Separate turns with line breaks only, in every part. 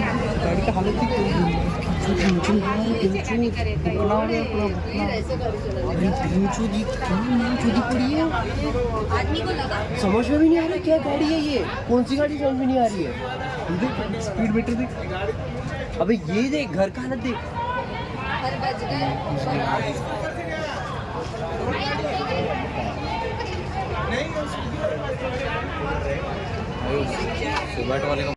गाड़ी का हालत ही पड़ी है। समझ में भी नहीं आ रहा क्या गाड़ी है ये, कौन सी गाड़ी समझ में नहीं आ रही है। स्पीड मीटर देख, अबे ये देख घर का हालत देख।
सुबह वाले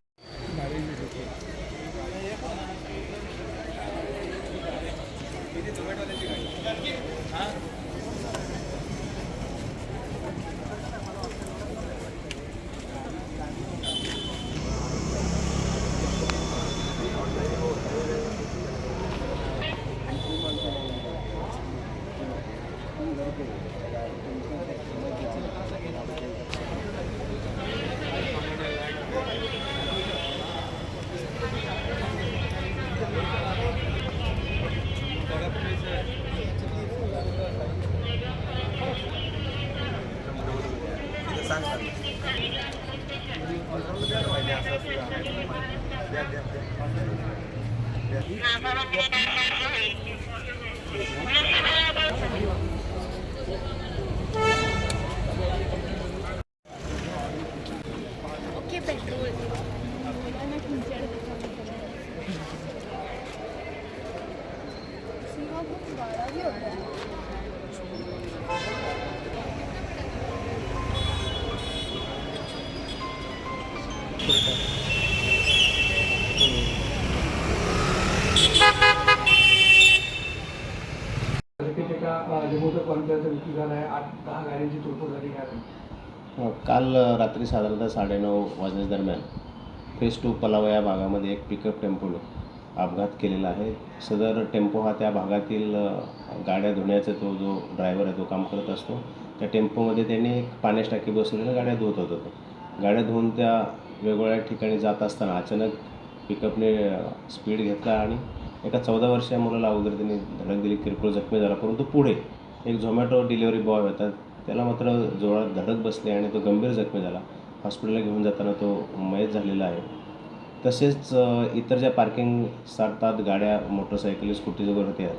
काल रात्री साधारणतः 9:30 वाजल्या दरम्यान फेज 2 पलाव या भागामध्ये एक पिकअप टेम्पोने अपघात केलेला आहे. सदर टेम्पो हा त्या भागातील गाड्या धुण्याचा तो जो ड्रायव्हर आहे तो काम करत असतो. त्या टेम्पोमध्ये त्यांनी एक पाण्याची टाकी बसवलेल्या गाड्या धुत होता. तो गाड्या धुवून त्या वेगवेगळ्या ठिकाणी जात असताना अचानक पिकअपने स्पीड घेतला आणि एका 14 वर्षीय मुलाला अगोदर त्यांनी धडक दिली, किरकोळ जखमी झाला. परंतु पुढे एक झोमॅटो डिलिव्हरी बॉय होता, त्याला मात्र जोरात धडक बसली आणि तो गंभीर जखमी झाला. हॉस्पिटलला घेऊन जाताना तो मयत झालेला आहे. तसेच इतर ज्या पार्किंग साठतात गाड्या, मोटरसायकली, स्कूटीज वगैरे होत्या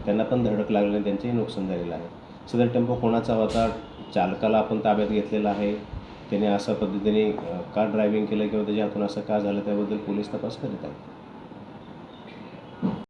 त्यांना पण धडक लागल्याने त्यांचेही नुकसान झालेलं आहे. सदर टेम्पो कोणाचा होता, चालकाला आपण ताब्यात घेतलेला आहे. त्याने अशा पद्धतीने का ड्रायव्हिंग केलं किंवा त्याच्या हातून असं का झालं त्याबद्दल पोलीस तपास करीत आहेत.